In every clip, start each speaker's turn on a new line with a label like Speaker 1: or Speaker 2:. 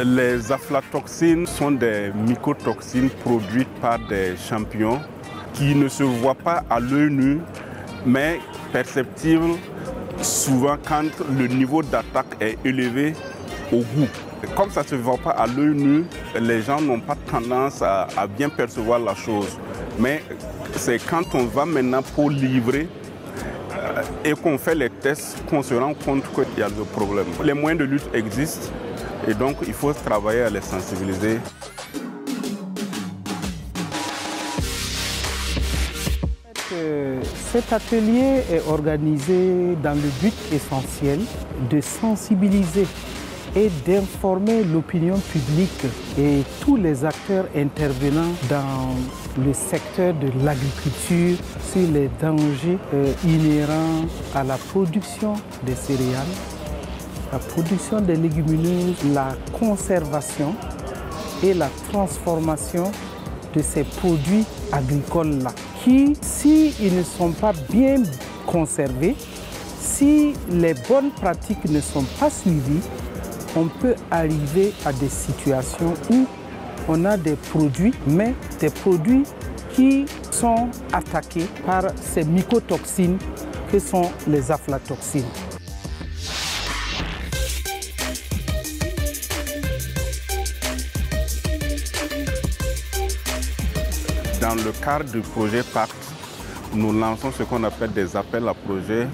Speaker 1: Les aflatoxines sont des mycotoxines produites par des champignons qui ne se voient pas à l'œil nu, mais perceptibles souvent quand le niveau d'attaque est élevé au goût. Comme ça ne se voit pas à l'œil nu, les gens n'ont pas tendance à bien percevoir la chose. Mais c'est quand on va maintenant pour livrer et qu'on fait les tests qu'on se rend compte qu'il y a le problème. Les moyens de lutte existent et donc il faut travailler à les sensibiliser.
Speaker 2: Cet atelier est organisé dans le but essentiel de sensibiliser et d'informer l'opinion publique et tous les acteurs intervenants dans le secteur de l'agriculture sur les dangers inhérents à la production des céréales, la production des légumineuses, la conservation et la transformation de ces produits agricoles-là, qui, s'ils ne sont pas bien conservés, si les bonnes pratiques ne sont pas suivies, on peut arriver à des situations où on a des produits, mais des produits qui sont attaqués par ces mycotoxines que sont les aflatoxines.
Speaker 1: Dans le cadre du projet PACT, nous lançons ce qu'on appelle des appels à projets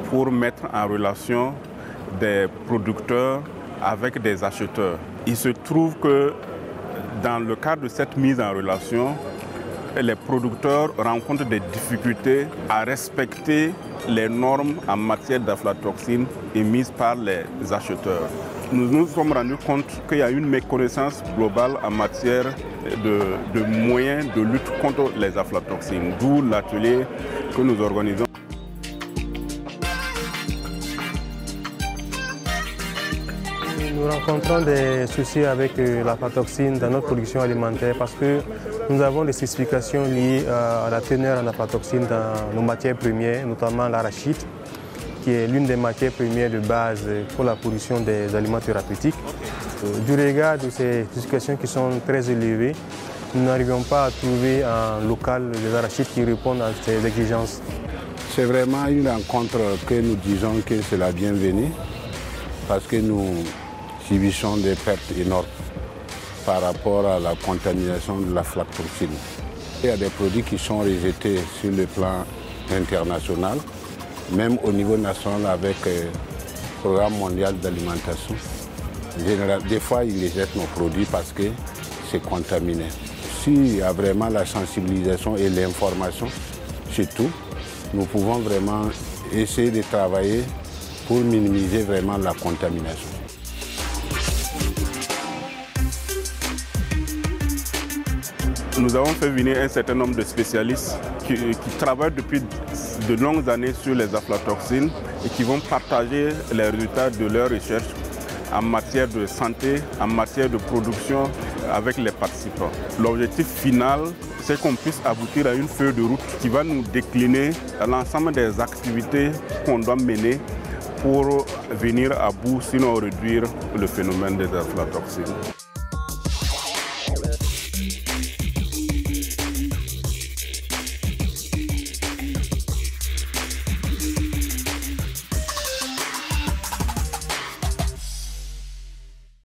Speaker 1: pour mettre en relation des producteurs avec des acheteurs. Il se trouve que dans le cadre de cette mise en relation, les producteurs rencontrent des difficultés à respecter les normes en matière d'aflatoxines émises par les acheteurs. Nous nous sommes rendus compte qu'il y a une méconnaissance globale en matière de moyens de lutte contre les aflatoxines, d'où l'atelier que nous organisons.
Speaker 3: Nous rencontrons des soucis avec l'aflatoxine dans notre production alimentaire parce que nous avons des spécifications liées à la teneur en aflatoxine dans nos matières premières, notamment l'arachide, qui est l'une des matières premières de base pour la production des aliments thérapeutiques. Du regard de ces spécifications qui sont très élevées, nous n'arrivons pas à trouver en local des arachides qui répondent à ces exigences.
Speaker 4: C'est vraiment une rencontre que nous disons que c'est la bienvenue parce que nous subissons des pertes énormes par rapport à la contamination de l'aflatoxine. Il y a des produits qui sont rejetés sur le plan international, même au niveau national avec le Programme mondial d'alimentation. Des fois, ils rejettent nos produits parce que c'est contaminé. S'il y a vraiment la sensibilisation et l'information, surtout, nous pouvons vraiment essayer de travailler pour minimiser vraiment la contamination.
Speaker 1: Nous avons fait venir un certain nombre de spécialistes qui travaillent depuis de longues années sur les aflatoxines et qui vont partager les résultats de leurs recherches en matière de santé, en matière de production avec les participants. L'objectif final, c'est qu'on puisse aboutir à une feuille de route qui va nous décliner l'ensemble des activités qu'on doit mener pour venir à bout, sinon réduire le phénomène des aflatoxines.